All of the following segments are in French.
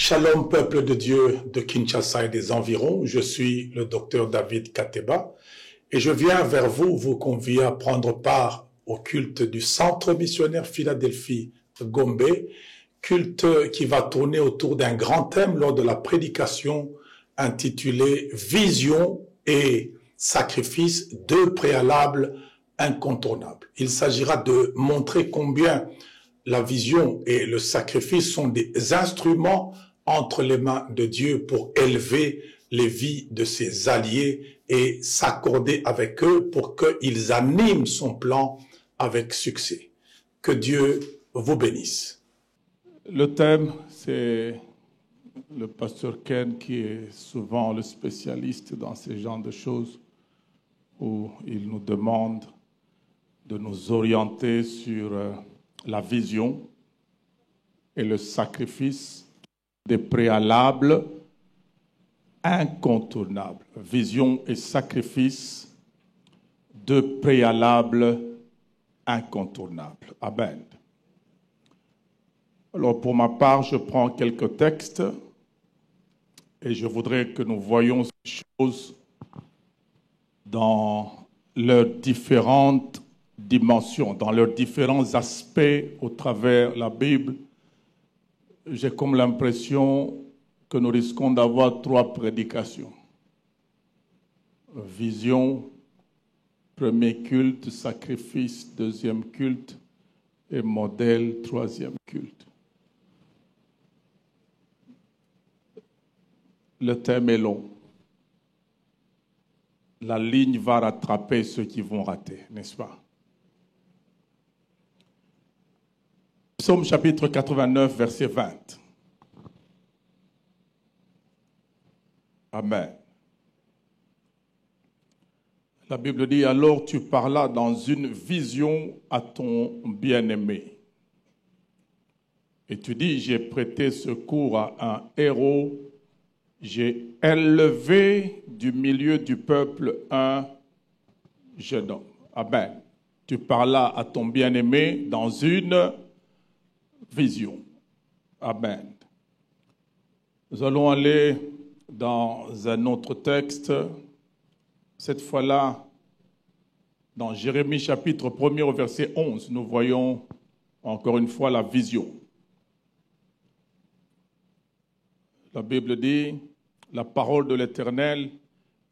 Shalom peuple de Dieu de Kinshasa et des environs, je suis le docteur David Kateba et je viens vers vous vous convier à prendre part au culte du Centre missionnaire Philadelphie Gombe, culte qui va tourner autour d'un grand thème lors de la prédication intitulée Vision et sacrifice, deux préalables incontournables. Il s'agira de montrer combien la vision et le sacrifice sont des instruments entre les mains de Dieu pour élever les vies de ses alliés et s'accorder avec eux pour qu'ils animent son plan avec succès. Que Dieu vous bénisse. Le thème, c'est le pasteur Ken qui est souvent le spécialiste dans ce genre de choses où il nous demande de nous orienter sur la vision et le sacrifice des préalables incontournables. Vision et sacrifice de préalables incontournables. Amen. Alors pour ma part, je prends quelques textes et je voudrais que nous voyions ces choses dans leurs différentes dimensions, dans leurs différents aspects au travers la Bible. J'ai comme l'impression que nous risquons d'avoir trois prédications. Vision, premier culte, sacrifice, deuxième culte, et modèle, troisième culte. Le thème est long. La ligne va rattraper ceux qui vont rater, n'est-ce pas? Psaume chapitre 89, verset 20. Amen. La Bible dit, alors tu parlas dans une vision à ton bien-aimé. Et tu dis, j'ai prêté secours à un héros, j'ai élevé du milieu du peuple un jeune homme. Amen. Tu parlas à ton bien-aimé dans une vision. Amen. Nous allons aller dans un autre texte, cette fois-là, dans Jérémie chapitre 1er au verset 11, nous voyons encore une fois la vision. La Bible dit, la parole de l'Éternel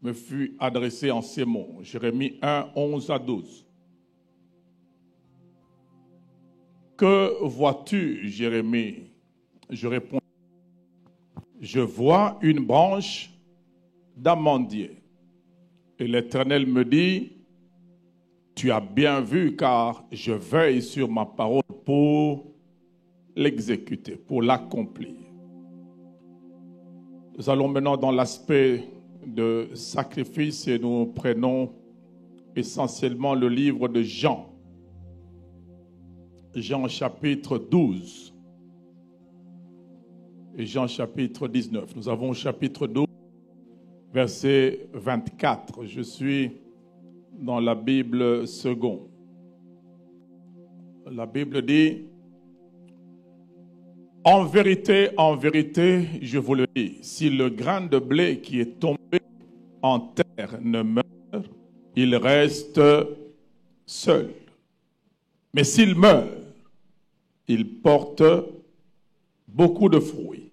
me fut adressée en ces mots. Jérémie 1, 11 à 12. Que vois-tu, Jérémie? Je réponds, je vois une branche d'amandier. Et l'Éternel me dit, tu as bien vu, car je veille sur ma parole pour l'exécuter, pour l'accomplir. Nous allons maintenant dans l'aspect de sacrifice et nous prenons essentiellement le livre de Jean. Jean chapitre 12 et Jean chapitre 19. Nous avons chapitre 12, verset 24. Je suis dans la Bible seconde. La Bible dit, en vérité, je vous le dis, si le grain de blé qui est tombé en terre ne meurt, il reste seul. Mais s'il meurt, il porte beaucoup de fruits.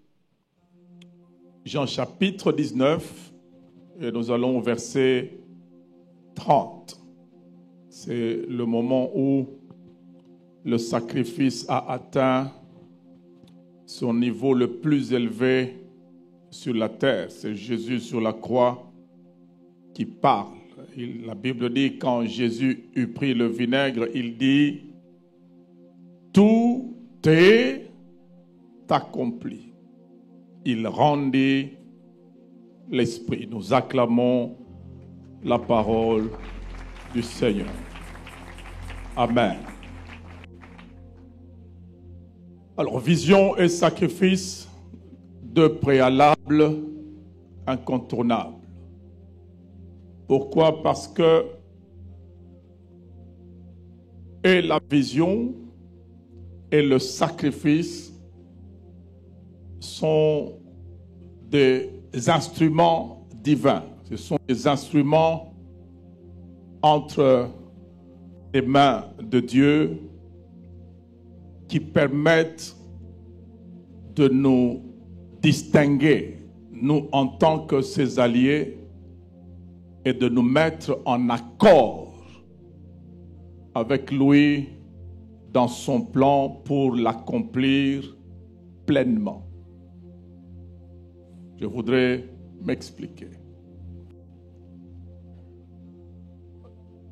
Jean chapitre 19, et nous allons au verset 30. C'est le moment où le sacrifice a atteint son niveau le plus élevé sur la terre. C'est Jésus sur la croix qui parle. La Bible dit, quand Jésus eut pris le vinaigre, il dit, tout est accompli. Il rendit l'esprit. Nous acclamons la parole du Seigneur. Amen. Alors, vision et sacrifice, deux préalables incontournables. Pourquoi? Parce que et la vision et le sacrifice sont des instruments divins. Ce sont des instruments entre les mains de Dieu qui permettent de nous distinguer, nous en tant que ses alliés, et de nous mettre en accord avec lui dans son plan pour l'accomplir pleinement. Je voudrais m'expliquer.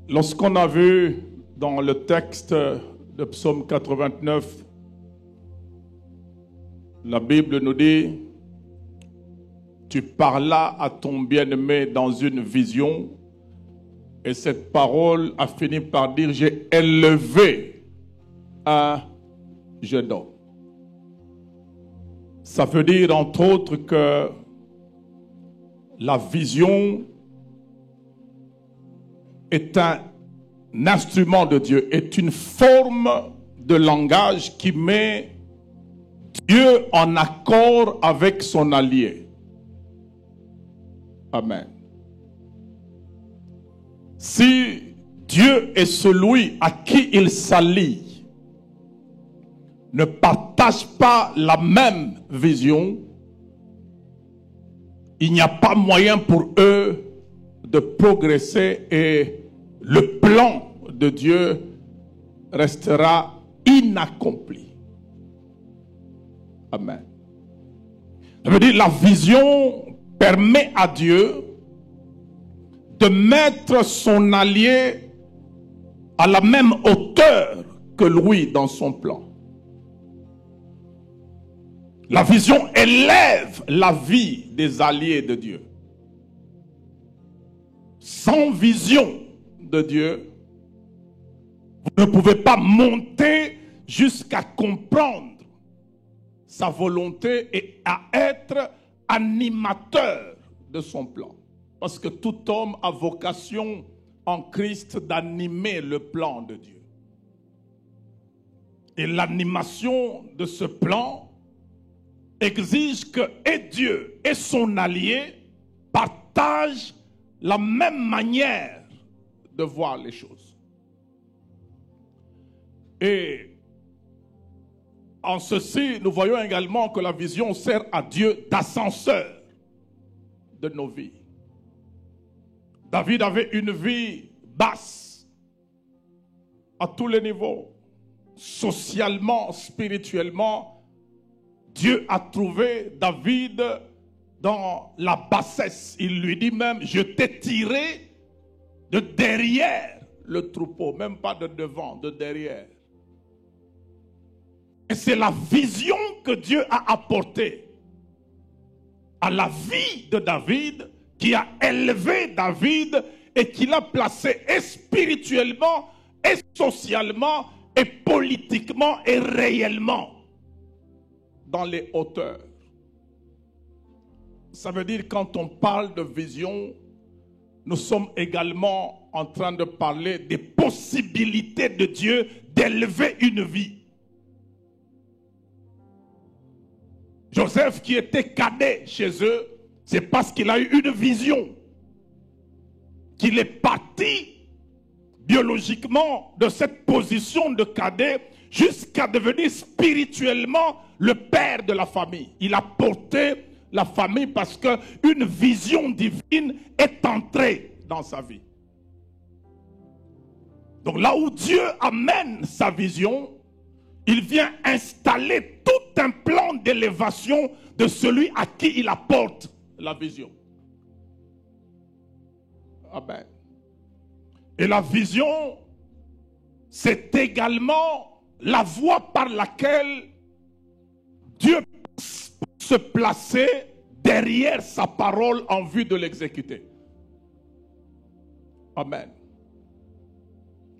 Lorsqu'on a vu dans le texte de Psaume 89, la Bible nous dit: tu parlas à ton bien-aimé dans une vision, et cette parole a fini par dire: j'ai élevé un jeune homme. Ça veut dire entre autres que la vision est un instrument de Dieu, est une forme de langage qui met Dieu en accord avec son allié. Amen. Si Dieu est celui à qui il s'allie, ne partage pas la même vision, il n'y a pas moyen pour eux de progresser et le plan de Dieu restera inaccompli. Amen. Ça veut dire la vision permet à Dieu de mettre son allié à la même hauteur que lui dans son plan. La vision élève la vie des alliés de Dieu. Sans vision de Dieu, vous ne pouvez pas monter jusqu'à comprendre sa volonté et à être animateur de son plan. Parce que tout homme a vocation en Christ d'animer le plan de Dieu. Et l'animation de ce plan exige que et Dieu et son allié partagent la même manière de voir les choses. Et en ceci, nous voyons également que la vision sert à Dieu d'ascenseur de nos vies. David avait une vie basse à tous les niveaux, socialement, spirituellement. Dieu a trouvé David dans la bassesse. Il lui dit même: je t'ai tiré de derrière le troupeau, même pas de devant, de derrière. Et c'est la vision que Dieu a apportée à la vie de David, qui a élevé David et qui l'a placé et spirituellement, et socialement, et politiquement, et réellement dans les hauteurs. Ça veut dire, quand on parle de vision, nous sommes également en train de parler des possibilités de Dieu d'élever une vie. Joseph, qui était cadet chez eux, c'est parce qu'il a eu une vision qu'il est parti biologiquement de cette position de cadet jusqu'à devenir spirituellement le père de la famille. Il a porté la famille parce qu'une vision divine est entrée dans sa vie. Donc là où Dieu amène sa vision, il vient installer tout un plan d'élévation de celui à qui il apporte la vision. Amen. Et la vision, c'est également la voie par laquelle Dieu peut se placer derrière sa parole en vue de l'exécuter. Amen.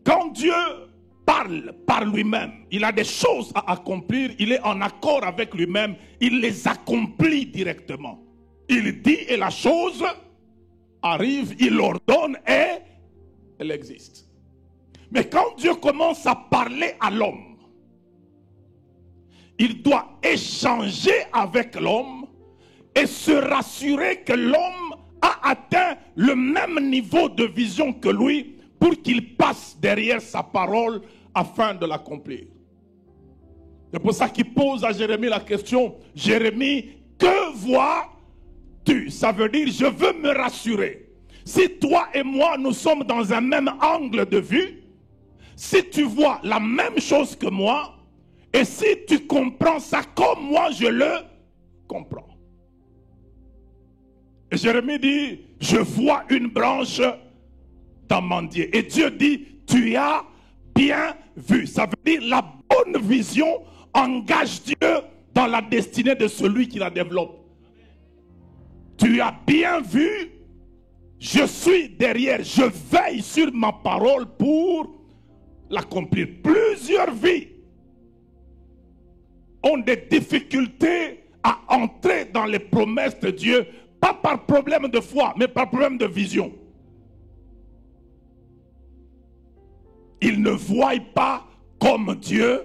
Quand Dieu parle par lui-même, il a des choses à accomplir, il est en accord avec lui-même, il les accomplit directement. Il dit et la chose arrive, il ordonne et elle existe. Mais quand Dieu commence à parler à l'homme, il doit échanger avec l'homme et se rassurer que l'homme a atteint le même niveau de vision que lui pour qu'il passe derrière sa parole afin de l'accomplir. C'est pour ça qu'il pose à Jérémie la question, Jérémie, que vois-tu? Ça veut dire, je veux me rassurer. Si toi et moi, nous sommes dans un même angle de vue, si tu vois la même chose que moi, et si tu comprends ça comme moi je le comprends. Et Jérémie dit, je vois une branche d'amandier. Et Dieu dit, tu as bien vu. Ça veut dire la bonne vision engage Dieu dans la destinée de celui qui la développe. Tu as bien vu, je suis derrière, je veille sur ma parole pour l'accomplir. Plusieurs vies ont des difficultés à entrer dans les promesses de Dieu, pas par problème de foi, mais par problème de vision. Ils ne voient pas comme Dieu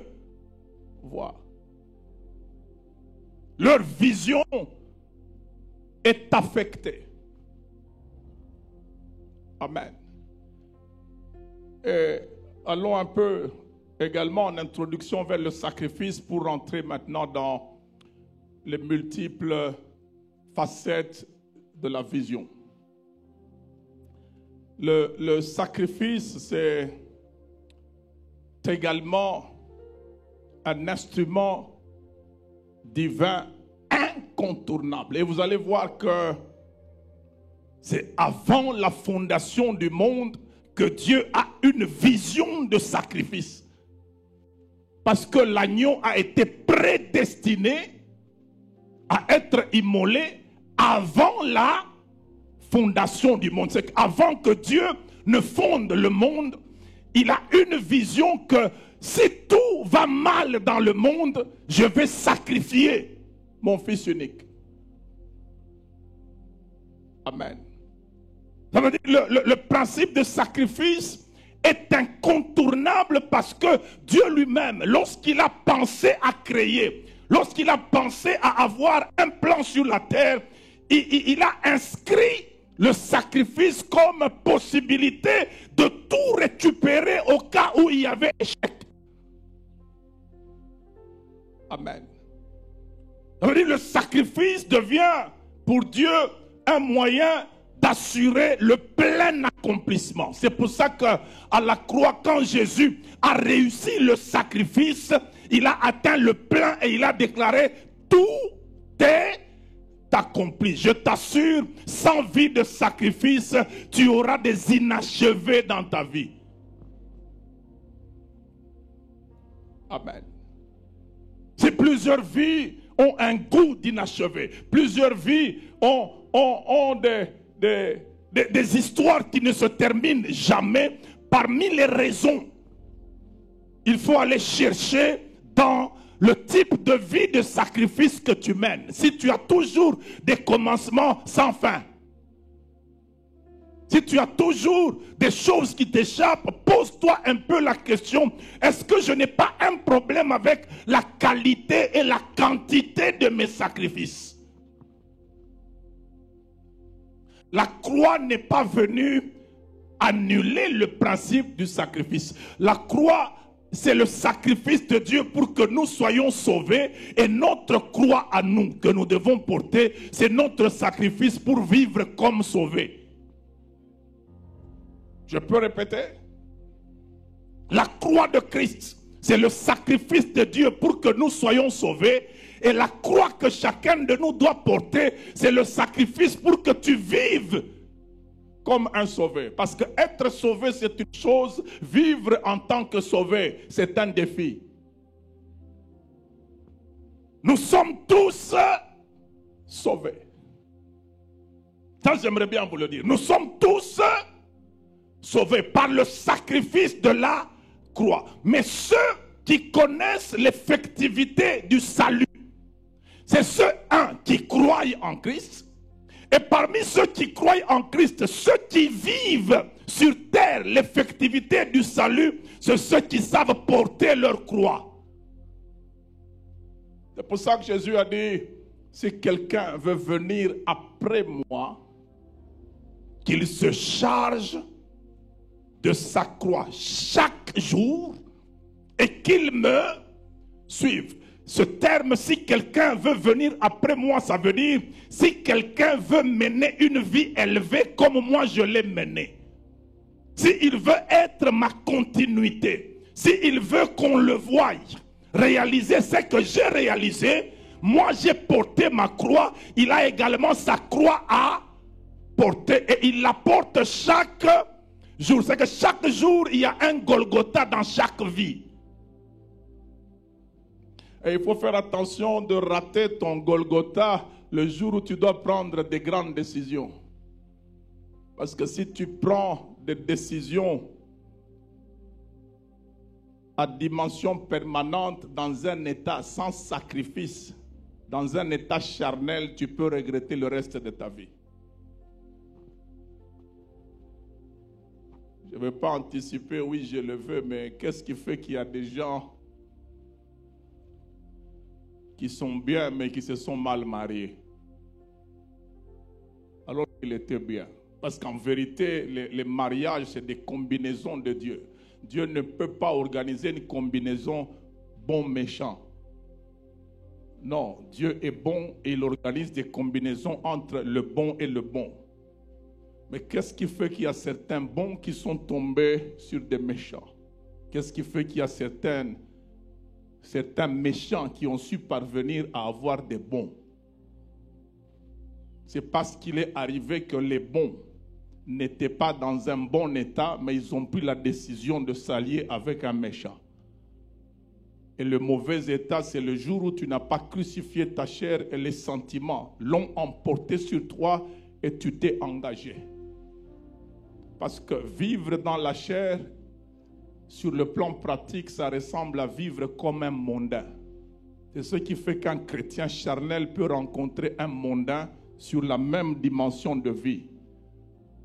voit. Leur vision est affectée. Amen. Et allons un peu également en introduction vers le sacrifice pour rentrer maintenant dans les multiples facettes de la vision. Le sacrifice, c'est également un instrument divin incontournable. Et vous allez voir que c'est avant la fondation du monde que Dieu a une vision de sacrifice. Parce que l'agneau a été prédestiné à être immolé avant la fondation du monde. C'est qu'avant que Dieu ne fonde le monde, il a une vision que si tout va mal dans le monde, je vais sacrifier mon fils unique. Amen. Ça veut dire le principe de sacrifice est incontournable parce que Dieu lui-même, lorsqu'il a pensé à créer, lorsqu'il a pensé à avoir un plan sur la terre, il a inscrit le sacrifice comme possibilité de tout récupérer au cas où il y avait échec. Amen. Ça veut dire que le sacrifice devient pour Dieu un moyen d'assurer le plein accomplissement. C'est pour ça qu'à la croix, quand Jésus a réussi le sacrifice, il a atteint le plein et il a déclaré « Tout est accompli ». Je t'assure, sans vie de sacrifice, tu auras des inachevés dans ta vie. Amen. Si plusieurs vies ont un goût d'inachevé, plusieurs vies ont des histoires qui ne se terminent jamais, parmi les raisons, il faut aller chercher dans le type de vie de sacrifice que tu mènes. Si tu as toujours des commencements sans fin, si tu as toujours des choses qui t'échappent, pose-toi un peu la question, est-ce que je n'ai pas un problème avec la qualité et la quantité de mes sacrifices? La croix n'est pas venue annuler le principe du sacrifice. La croix, c'est le sacrifice de Dieu pour que nous soyons sauvés, et notre croix à nous que nous devons porter, c'est notre sacrifice pour vivre comme sauvés. Je peux répéter? La croix de Christ, c'est le sacrifice de Dieu pour que nous soyons sauvés. Et la croix que chacun de nous doit porter, c'est le sacrifice pour que tu vives comme un sauvé. Parce que être sauvé, c'est une chose. Vivre en tant que sauvé, c'est un défi. Nous sommes tous sauvés. Ça, j'aimerais bien vous le dire. Nous sommes tous sauvés par le sacrifice de la croix. Mais ceux qui connaissent l'effectivité du salut, c'est ceux, qui croient en Christ. Et parmi ceux qui croient en Christ, ceux qui vivent sur terre l'effectivité du salut, c'est ceux qui savent porter leur croix. C'est pour ça que Jésus a dit, si quelqu'un veut venir après moi, qu'il se charge de sa croix chaque jour et qu'il me suive. Ce terme, si quelqu'un veut venir après moi, ça veut dire si quelqu'un veut mener une vie élevée comme moi je l'ai menée. S'il veut être ma continuité, s'il veut qu'on le voie, réaliser ce que j'ai réalisé, moi j'ai porté ma croix, il a également sa croix à porter et il la porte chaque jour. C'est que chaque jour, il y a un Golgotha dans chaque vie. Et il faut faire attention de rater ton Golgotha le jour où tu dois prendre des grandes décisions. Parce que si tu prends des décisions à dimension permanente dans un état sans sacrifice, dans un état charnel, tu peux regretter le reste de ta vie. Je ne vais pas anticiper, oui, je le veux, mais qu'est-ce qui fait qu'il y a des gens qui sont bien, mais qui se sont mal mariés, alors qu'il était bien? Parce qu'en vérité, les mariages, c'est des combinaisons de Dieu. Dieu ne peut pas organiser une combinaison bon-méchant. Non, Dieu est bon et il organise des combinaisons entre le bon et le bon. Mais qu'est-ce qui fait qu'il y a certains bons qui sont tombés sur des méchants? Qu'est-ce qui fait qu'il y a certains méchants qui ont su parvenir à avoir des bons? C'est parce qu'il est arrivé que les bons n'étaient pas dans un bon état, mais ils ont pris la décision de s'allier avec un méchant. Et le mauvais état, c'est le jour où tu n'as pas crucifié ta chair et les sentiments l'ont emporté sur toi et tu t'es engagé. Parce que vivre dans la chair, sur le plan pratique, ça ressemble à vivre comme un mondain. C'est ce qui fait qu'un chrétien charnel peut rencontrer un mondain sur la même dimension de vie.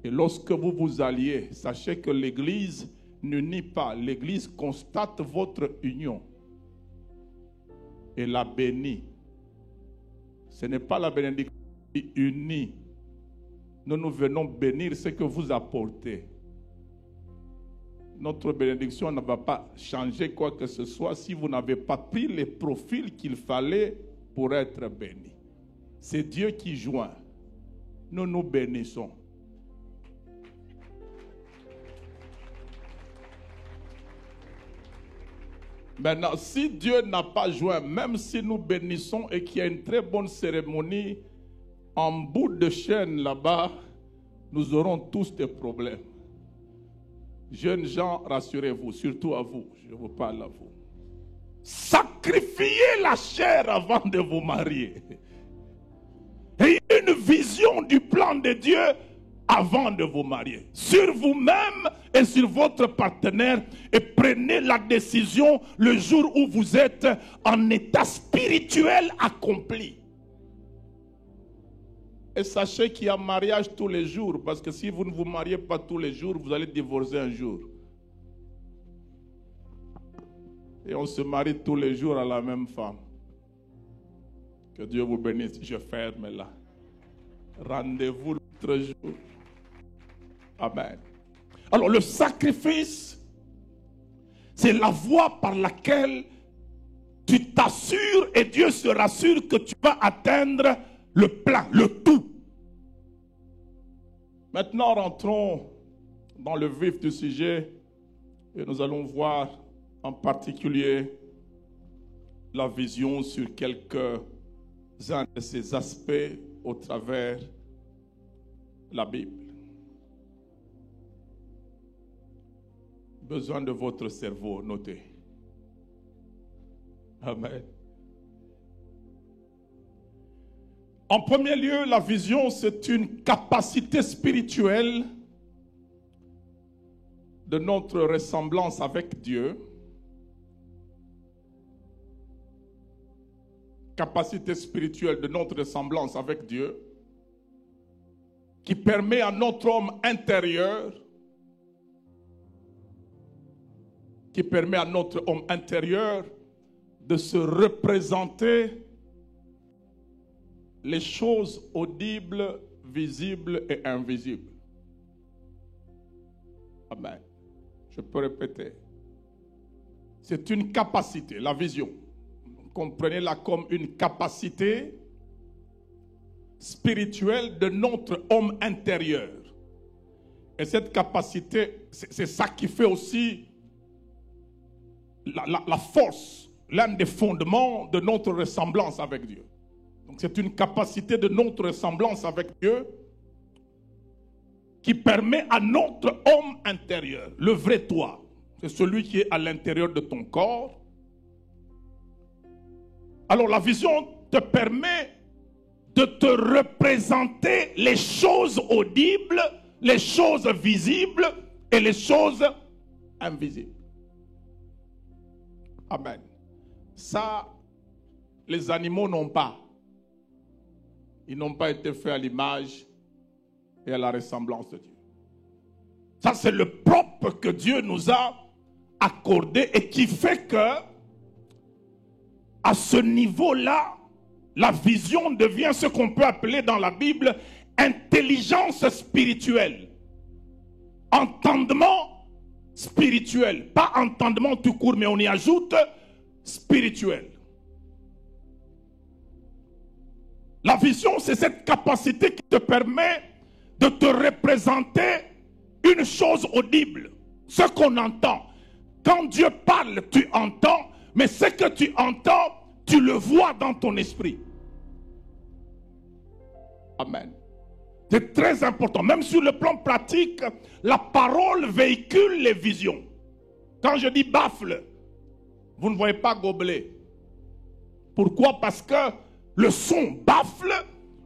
Et lorsque vous vous alliez, sachez que l'Église n'unit pas. L'Église constate votre union et la bénit. Ce n'est pas la bénédiction qui unit. Nous venons bénir ce que vous apportez. Notre bénédiction ne va pas changer quoi que ce soit si vous n'avez pas pris les profils qu'il fallait pour être béni. C'est Dieu qui joint. Nous nous bénissons. Maintenant, si Dieu n'a pas joint, même si nous bénissons et qu'il y a une très bonne cérémonie, en bout de chaîne là-bas, nous aurons tous des problèmes. Jeunes gens, rassurez-vous, surtout à vous, je vous parle à vous. Sacrifiez la chair avant de vous marier. Ayez une vision du plan de Dieu avant de vous marier. Sur vous-même et sur votre partenaire, et prenez la décision le jour où vous êtes en état spirituel accompli. Et sachez qu'il y a mariage tous les jours, parce que si vous ne vous mariez pas tous les jours, vous allez divorcer un jour. Et on se marie tous les jours à la même femme. Que Dieu vous bénisse. Je ferme là. Rendez-vous l'autre jour. Amen. Alors le sacrifice, c'est la voie par laquelle tu t'assures et Dieu se rassure que tu vas atteindre le plan, le tout. Maintenant, rentrons dans le vif du sujet et nous allons voir en particulier la vision sur quelques-uns de ces aspects au travers de la Bible. Besoin de votre cerveau, notez. Amen. En premier lieu, la vision, c'est une capacité spirituelle de notre ressemblance avec Dieu. Capacité spirituelle de notre ressemblance avec Dieu, qui permet à notre homme intérieur, de se représenter les choses audibles, visibles et invisibles. Amen. Je peux répéter. C'est une capacité, la vision. Comprenez-la comme une capacité spirituelle de notre homme intérieur. Et cette capacité, c'est ça qui fait aussi la force, l'un des fondements de notre ressemblance avec Dieu. Donc c'est une capacité de notre ressemblance avec Dieu qui permet à notre homme intérieur, le vrai toi, c'est celui qui est à l'intérieur de ton corps. Alors la vision te permet de te représenter les choses audibles, les choses visibles et les choses invisibles. Amen. Ça, les animaux n'ont pas. Ils n'ont pas été faits à l'image et à la ressemblance de Dieu. Ça, c'est le propre que Dieu nous a accordé et qui fait que, à ce niveau-là, la vision devient ce qu'on peut appeler dans la Bible intelligence spirituelle. Entendement spirituel. Pas entendement tout court, mais on y ajoute spirituel. La vision, c'est cette capacité qui te permet de te représenter une chose audible. Ce qu'on entend. Quand Dieu parle, tu entends, mais ce que tu entends, tu le vois dans ton esprit. Amen. C'est très important. Même sur le plan pratique, la parole véhicule les visions. Quand je dis baffle, vous ne voyez pas gobelet. Pourquoi? Parce que le son baffle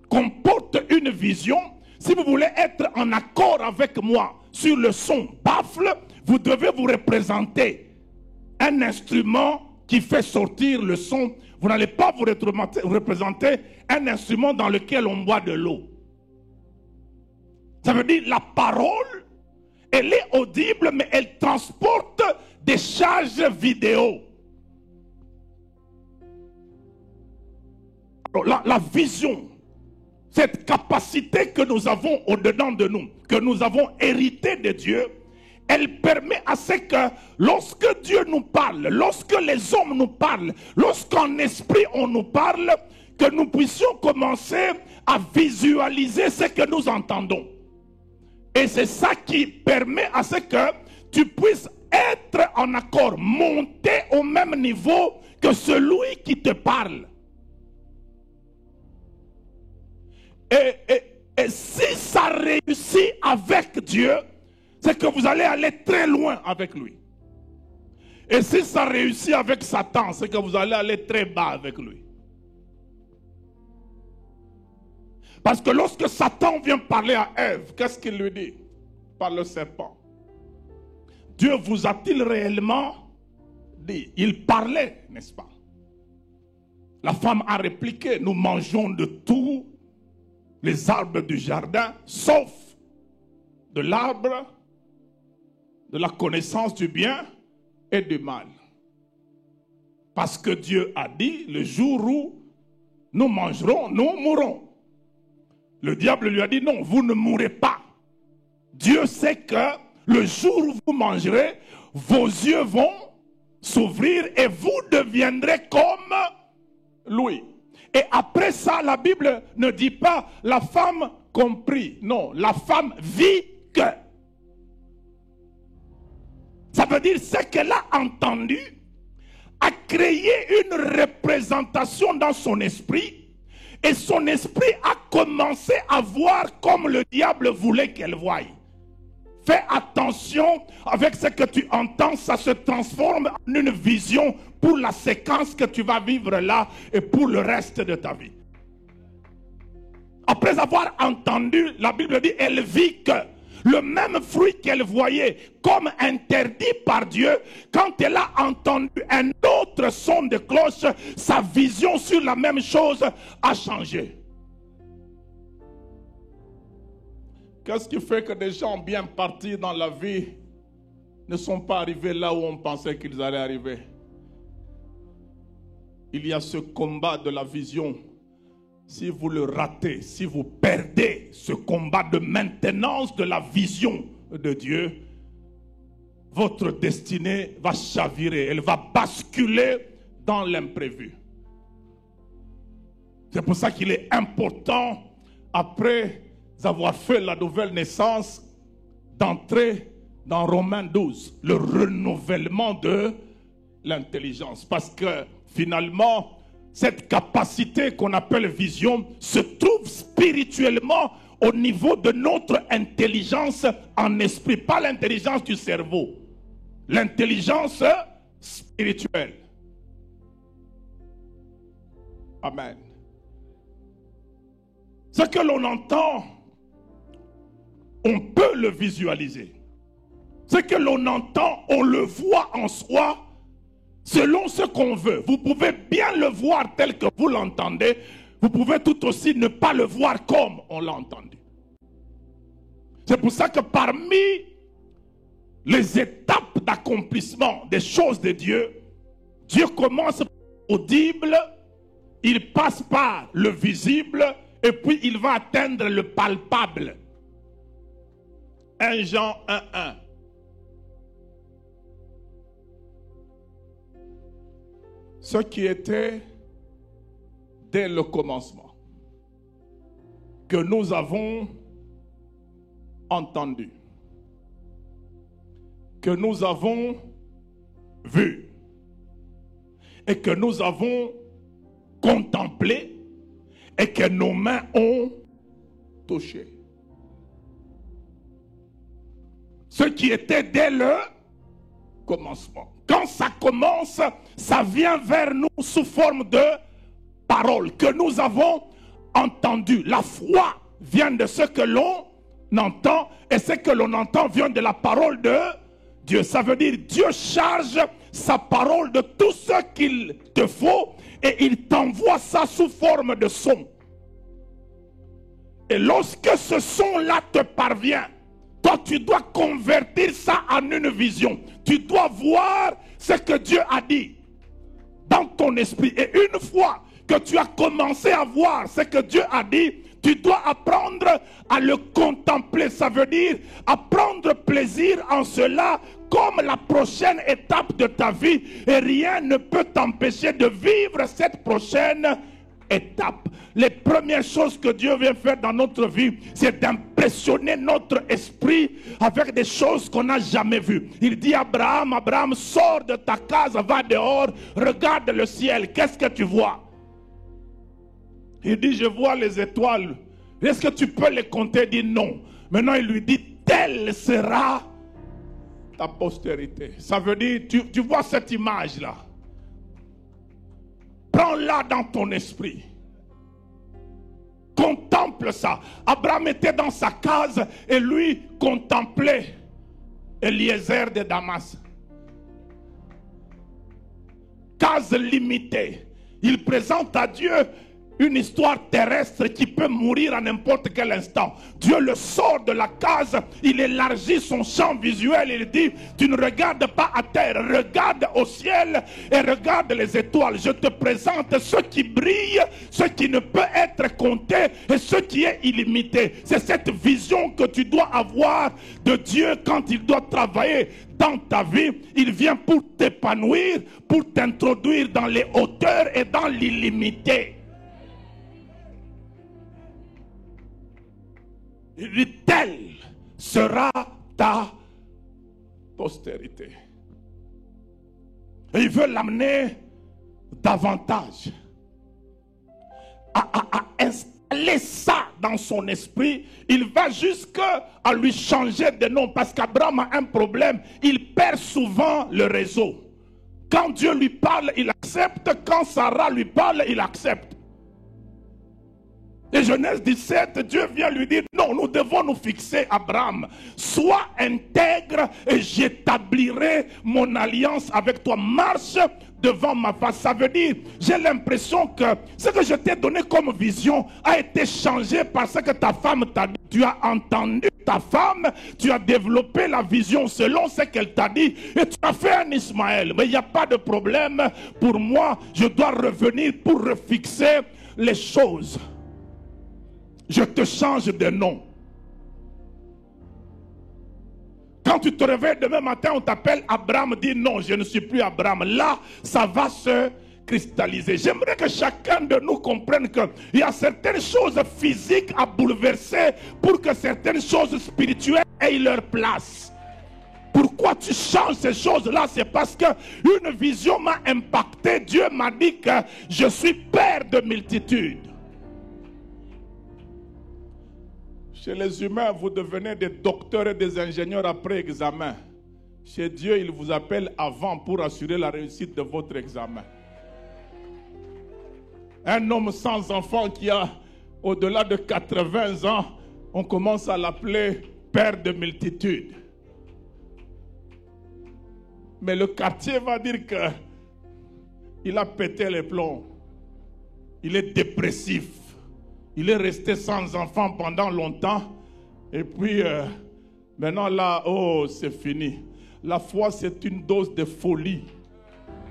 comporte une vision. Si vous voulez être en accord avec moi sur le son baffle, vous devez vous représenter un instrument qui fait sortir le son. Vous n'allez pas vous représenter un instrument dans lequel on boit de l'eau. Ça veut dire la parole, elle est audible, mais elle transporte des charges vidéo. Alors, la vision, cette capacité que nous avons au-dedans de nous, que nous avons hérité de Dieu, elle permet à ce que lorsque Dieu nous parle, lorsque les hommes nous parlent, lorsqu'en esprit on nous parle, que nous puissions commencer à visualiser ce que nous entendons. Et c'est ça qui permet à ce que tu puisses être en accord, monter au même niveau que celui qui te parle. Et si ça réussit avec Dieu, c'est que vous allez aller très loin avec lui. Et si ça réussit avec Satan, c'est que vous allez aller très bas avec lui. Parce que lorsque Satan vient parler à Ève, qu'est-ce qu'il lui dit? Par le serpent. Dieu vous a-t-il réellement dit? Il parlait, n'est-ce pas? La femme a répliqué, nous mangeons de tous les arbres du jardin, sauf de l'arbre de la connaissance du bien et du mal. Parce que Dieu a dit, le jour où nous mangerons, nous mourrons. Le diable lui a dit, non, vous ne mourrez pas. Dieu sait que le jour où vous mangerez, vos yeux vont s'ouvrir et vous deviendrez comme lui. Et après ça, la Bible ne dit pas la femme comprit. Non, la femme vit que. Ça veut dire ce qu'elle a entendu a créé une représentation dans son esprit. Et son esprit a commencé à voir comme le diable voulait qu'elle voie. Fais attention avec ce que tu entends, ça se transforme en une vision pour la séquence que tu vas vivre là et pour le reste de ta vie. Après avoir entendu, la Bible dit, elle vit que le même fruit qu'elle voyait comme interdit par Dieu, quand elle a entendu un autre son de cloche, sa vision sur la même chose a changé. Qu'est-ce qui fait que des gens bien partis dans la vie ne sont pas arrivés là où on pensait qu'ils allaient arriver? il y a ce combat de la vision. Si vous le ratez, si vous perdez ce combat de maintenance de la vision de Dieu, votre destinée va chavirer, elle va basculer dans l'imprévu. C'est pour ça qu'il est important, après avoir fait la nouvelle naissance, d'entrer dans Romains 12, le renouvellement de l'intelligence. Parce que finalement, cette capacité qu'on appelle vision se trouve spirituellement au niveau de notre intelligence en esprit, pas l'intelligence du cerveau, l'intelligence spirituelle. Amen. Ce que l'on entend, on peut le visualiser. Ce que l'on entend, on le voit en soi selon ce qu'on veut. Vous pouvez bien le voir tel que vous l'entendez. Vous pouvez tout aussi ne pas le voir comme on l'a entendu. C'est pour ça que parmi les étapes d'accomplissement des choses de Dieu, Dieu commence par l'audible, il passe par le visible et puis il va atteindre le palpable. 1 Jean 1:1. Ce qui était dès le commencement, que nous avons entendu, que nous avons vu et que nous avons contemplé et que nos mains ont touché. Ce qui était dès le commencement. Quand ça commence, ça vient vers nous sous forme de paroles que nous avons entendues. La foi vient de ce que l'on entend et ce que l'on entend vient de la parole de Dieu. Ça veut dire Dieu charge sa parole de tout ce qu'il te faut et il t'envoie ça sous forme de son. Et lorsque ce son-là te parvient, toi tu dois convertir ça en une vision. Tu dois voir ce que Dieu a dit dans ton esprit. Et une fois que tu as commencé à voir ce que Dieu a dit, tu dois apprendre à le contempler. Ça veut dire à prendre plaisir en cela comme la prochaine étape de ta vie. Et rien ne peut t'empêcher de vivre cette prochaine étape. Les premières choses que Dieu vient faire dans notre vie, c'est d'impressionner notre esprit avec des choses qu'on n'a jamais vues. Il dit à Abraham, Abraham, sors de ta case, va dehors, regarde le ciel, qu'est-ce que tu vois? Il dit, je vois les étoiles. Est-ce que tu peux les compter? Il dit non. Maintenant il lui dit, telle sera ta postérité. Ça veut dire, tu vois cette image-là. Prends-la dans ton esprit. Contemple ça. Abraham était dans sa case et lui contemplait Eliezer de Damas. Case limitée. Il présente à Dieu une histoire terrestre qui peut mourir à n'importe quel instant. Dieu le sort de la case, il élargit son champ visuel, il dit, tu ne regardes pas à terre, regarde au ciel et regarde les étoiles. Je te présente ce qui brille, ce qui ne peut être compté et ce qui est illimité. C'est cette vision que tu dois avoir de Dieu quand il doit travailler dans ta vie. Il vient pour t'épanouir, pour t'introduire dans les hauteurs et dans l'illimité. Il dit, telle sera ta postérité. Et il veut l'amener davantage à installer ça dans son esprit. Il va jusqu'à lui changer de nom parce qu'Abraham a un problème. Il perd souvent le réseau. Quand Dieu lui parle, il accepte. Quand Sarah lui parle, il accepte. Et Genèse 17, Dieu vient lui dire, non, nous devons nous fixer, Abraham. Sois intègre et j'établirai mon alliance avec toi. Marche devant ma face. Ça veut dire, j'ai l'impression que ce que je t'ai donné comme vision a été changé par ce que ta femme t'a dit. Tu as entendu ta femme, tu as développé la vision selon ce qu'elle t'a dit et tu as fait un Ismaël. Mais il n'y a pas de problème. Pour moi, je dois revenir pour refixer les choses. Je te change de nom. Quand tu te réveilles demain matin, on t'appelle Abraham, dis non, je ne suis plus Abraham. Là, ça va se cristalliser. J'aimerais que chacun de nous comprenne qu'il y a certaines choses physiques à bouleverser pour que certaines choses spirituelles aient leur place. Pourquoi tu changes ces choses-là? C'est parce qu'une vision m'a impacté. Dieu m'a dit que je suis père de multitudes. Chez les humains, vous devenez des docteurs et des ingénieurs après examen. Chez Dieu, il vous appelle avant pour assurer la réussite de votre examen. Un homme sans enfant qui a au-delà de 80 ans, on commence à l'appeler père de multitudes. Mais le quartier va dire qu'il a pété les plombs. Il est dépressif. Il est resté sans enfant pendant longtemps. Et puis, maintenant là, oh, c'est fini. La foi, c'est une dose de folie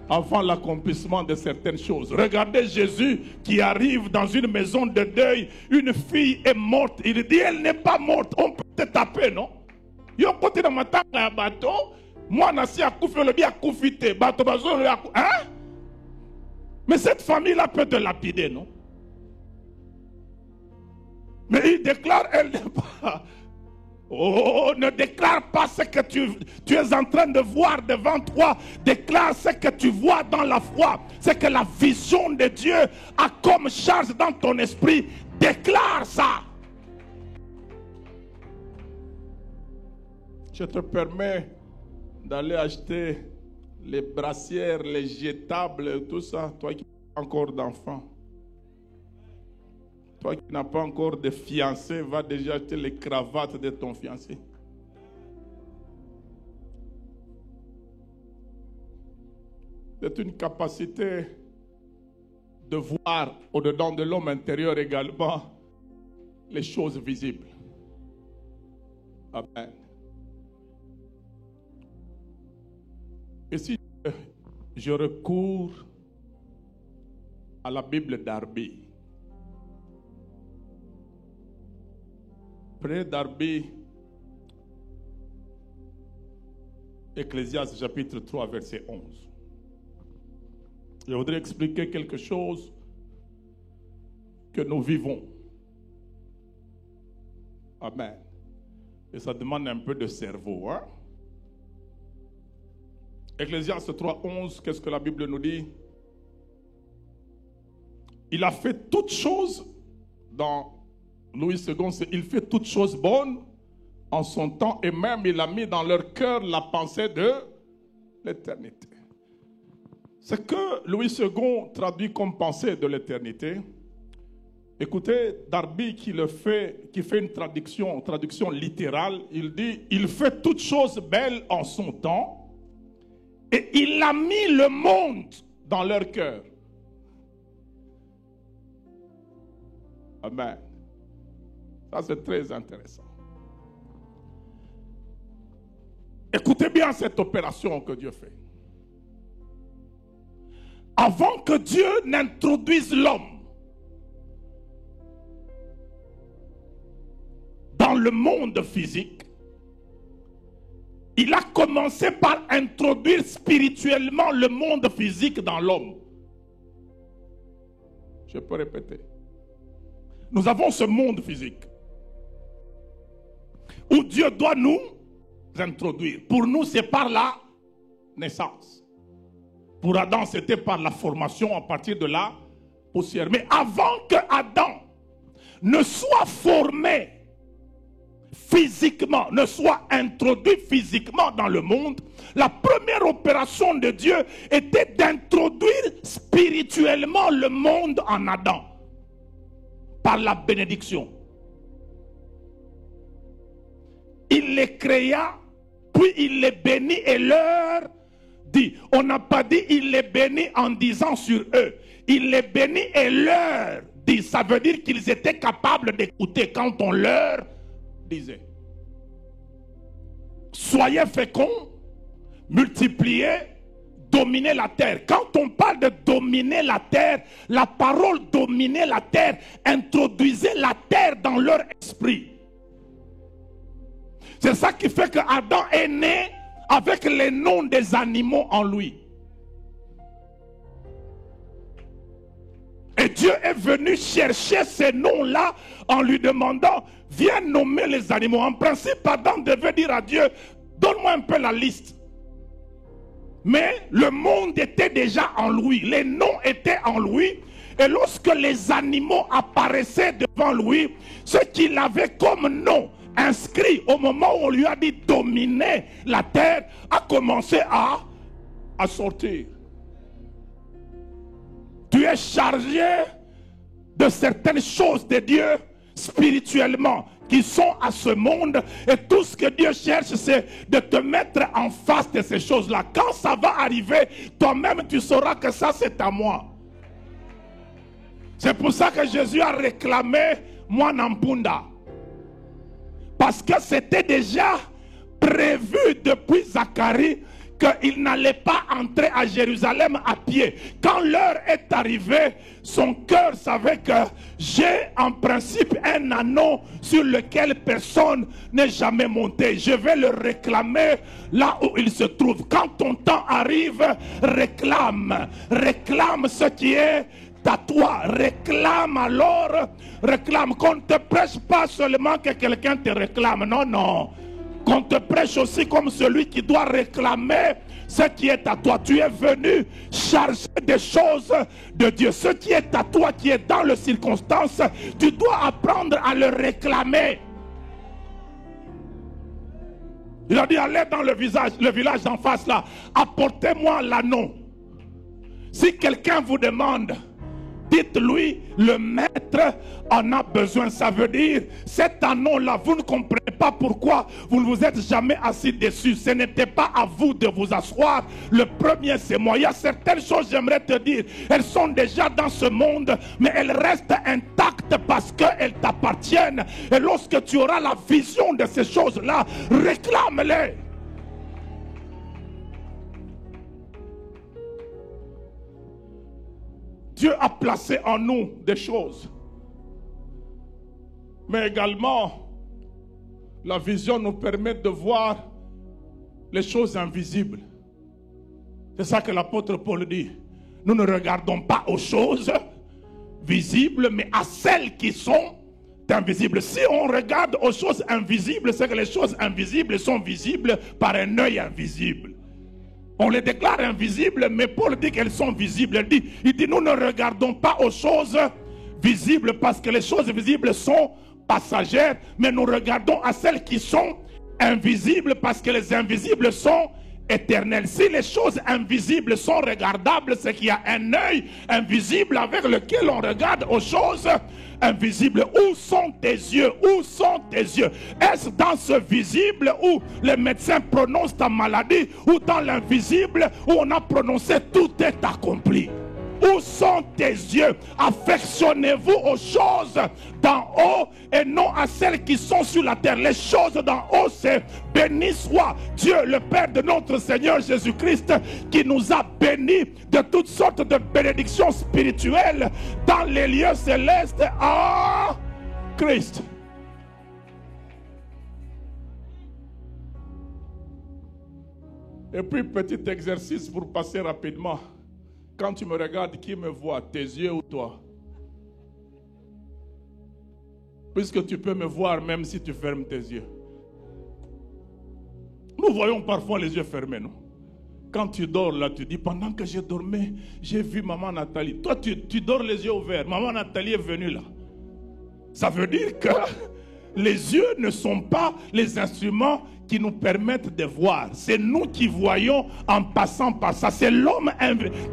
avant l'accomplissement de certaines choses. Regardez Jésus qui arrive dans une maison de deuil. Une fille est morte. Il dit, elle n'est pas morte. On peut te taper, non? Yo côté de ma table à bateau. Moi, nasi a koufi, le bien koufité. Bateau, hein? Mais cette famille-là peut te lapider, non? Mais il déclare, elle n'est pas. Oh, ne déclare pas ce que tu es en train de voir devant toi. Déclare ce que tu vois dans la foi. C'est que la vision de Dieu a comme charge dans ton esprit. Déclare ça. Je te permets d'aller acheter les brassières, les jetables, tout ça. Toi qui n'as pas encore d'enfant. Toi qui n'as pas encore de fiancé, va déjà acheter les cravates de ton fiancé. C'est une capacité de voir au-dedans de l'homme intérieur également les choses visibles. Amen. Et si je recours à la Bible d'Arby, prenez d'Arby, Ecclésiaste chapitre 3, verset 11. Je voudrais expliquer quelque chose que nous vivons. Amen. Et ça demande un peu de cerveau, hein? Ecclésiaste 3, 11, qu'est-ce que la Bible nous dit? Il a fait toutes choses dans Louis II, il fait toutes choses bonnes en son temps et même il a mis dans leur cœur la pensée de l'éternité. Ce que Louis II traduit comme pensée de l'éternité, écoutez, Darby qui fait une traduction littérale, il dit, il fait toutes choses belles en son temps et il a mis le monde dans leur cœur. Amen. Ça, c'est très intéressant. Écoutez bien cette opération que Dieu fait. Avant que Dieu n'introduise l'homme dans le monde physique, il a commencé par introduire spirituellement le monde physique dans l'homme. Je peux répéter. Nous avons ce monde physique où Dieu doit nous introduire. Pour nous, c'est par la naissance. Pour Adam, c'était par la formation à partir de la poussière. Mais avant que Adam ne soit formé physiquement, ne soit introduit physiquement dans le monde, la première opération de Dieu était d'introduire spirituellement le monde en Adam. Par la bénédiction. Il les créa, puis il les bénit et leur dit. On n'a pas dit il les bénit en disant sur eux. Il les bénit et leur dit. Ça veut dire qu'ils étaient capables d'écouter quand on leur disait. soyez féconds, multipliez, dominez la terre. Quand on parle de dominer la terre, la parole dominer la terre introduisait la terre dans leur esprit. C'est ça qui fait que Adam est né avec les noms des animaux en lui. Et Dieu est venu chercher ces noms-là en lui demandant, viens nommer les animaux. En principe, Adam devait dire à Dieu, donne-moi un peu la liste. Mais le monde était déjà en lui, les noms étaient en lui. Et lorsque les animaux apparaissaient devant lui, ce qu'il avait comme nom inscrit au moment où on lui a dit dominer la terre, a commencé à sortir. Tu es chargé de certaines choses de Dieu spirituellement qui sont à ce monde, et tout ce que Dieu cherche, c'est de te mettre en face de ces choses-là. Quand ça va arriver, toi-même tu sauras que ça c'est à moi. C'est pour ça que Jésus a réclamé moi Nampunda, parce que c'était déjà prévu depuis Zacharie qu'il n'allait pas entrer à Jérusalem à pied. Quand l'heure est arrivée, son cœur savait que j'ai en principe un anneau sur lequel personne n'est jamais monté. Je vais le réclamer là où il se trouve. Quand ton temps arrive, réclame. Réclame ce qui est à toi. Réclame alors. Réclame. Qu'on ne te prêche pas seulement que quelqu'un te réclame. Non, non. Qu'on te prêche aussi comme celui qui doit réclamer ce qui est à toi. Tu es venu charger des choses de Dieu. Ce qui est à toi, qui est dans les circonstances, tu dois apprendre à le réclamer. Il a dit, allez dans le village d'en face là, apportez-moi l'anneau. Si quelqu'un vous demande, dites-lui, le maître en a besoin. Ça veut dire, cet anneau-là, vous ne comprenez pas pourquoi vous ne vous êtes jamais assis dessus. Ce n'était pas à vous de vous asseoir. Le premier, c'est moi. Il y a certaines choses, j'aimerais te dire, elles sont déjà dans ce monde, mais elles restent intactes parce qu'elles t'appartiennent. Et lorsque tu auras la vision de ces choses-là, réclame-les. Dieu a placé en nous des choses. Mais également, la vision nous permet de voir les choses invisibles. C'est ça que l'apôtre Paul dit. Nous ne regardons pas aux choses visibles, mais à celles qui sont invisibles. Si on regarde aux choses invisibles, c'est que les choses invisibles sont visibles par un œil invisible. On les déclare invisibles, mais Paul dit qu'elles sont visibles. Il dit, nous ne regardons pas aux choses visibles parce que les choses visibles sont passagères, mais nous regardons à celles qui sont invisibles parce que les invisibles sont éternelles. Si les choses invisibles sont regardables, c'est qu'il y a un œil invisible avec lequel on regarde aux choses invisibles. Où sont tes yeux? Où sont tes yeux? Est-ce dans ce visible où les médecins prononcent ta maladie, ou dans l'invisible où on a prononcé tout est accompli? Où sont tes yeux? Affectionnez-vous aux choses d'en haut et non à celles qui sont sur la terre. Les choses d'en haut, c'est béni soit Dieu, le Père de notre Seigneur Jésus-Christ, qui nous a bénis de toutes sortes de bénédictions spirituelles dans les lieux célestes en Christ. Et puis, petit exercice pour passer rapidement. Quand tu me regardes, qui me voit, tes yeux ou toi? Puisque tu peux me voir même si tu fermes tes yeux. Nous voyons parfois les yeux fermés, non? Quand tu dors là, tu dis, pendant que je dormais, j'ai vu maman Nathalie. Toi, tu dors les yeux ouverts. Maman Nathalie est venue là. Ça veut dire que les yeux ne sont pas les instruments qui nous permettent de voir. C'est nous qui voyons en passant par ça. C'est l'homme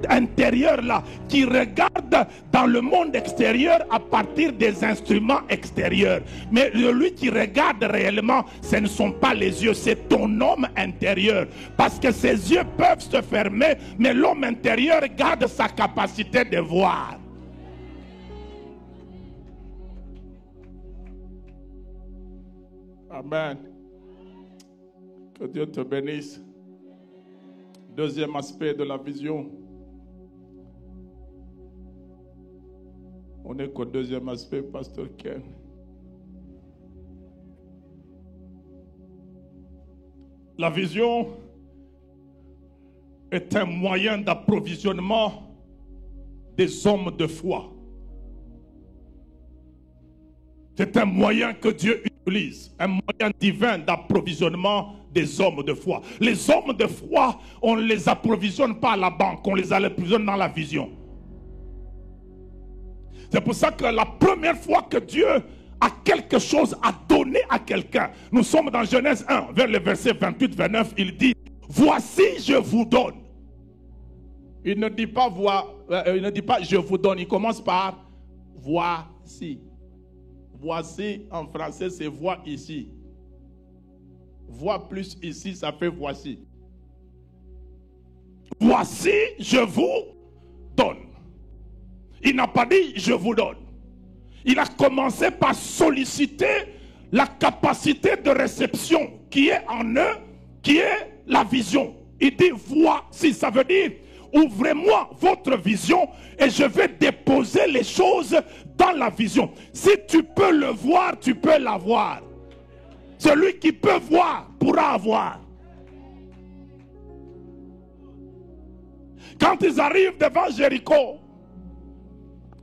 intérieur là qui regarde dans le monde extérieur à partir des instruments extérieurs. Mais celui qui regarde réellement, ce ne sont pas les yeux, c'est ton homme intérieur. Parce que ses yeux peuvent se fermer, mais l'homme intérieur garde sa capacité de voir. Amen. Que Dieu te bénisse. Deuxième aspect de la vision. On est qu'au deuxième aspect, Pasteur Ken. La vision est un moyen d'approvisionnement des hommes de foi. C'est un moyen que Dieu utilise, un moyen divin d'approvisionnement des hommes de foi. Les hommes de foi, on ne les approvisionne pas à la banque, on les approvisionne dans la vision. C'est pour ça que la première fois que Dieu a quelque chose à donner à quelqu'un, nous sommes dans Genèse 1, vers le verset 28-29, il dit, voici je vous donne. Il ne dit pas je vous donne, il commence par voici. Voici en français c'est vois ici. Vois plus ici, ça fait voici. Voici je vous donne. Il n'a pas dit je vous donne. Il a commencé par solliciter la capacité de réception qui est en eux, qui est la vision. Il dit voici, ça veut dire ouvrez-moi votre vision et je vais déposer les choses dans la vision. Si tu peux le voir, tu peux l'avoir. Celui qui peut voir pourra avoir. Quand ils arrivent devant Jéricho,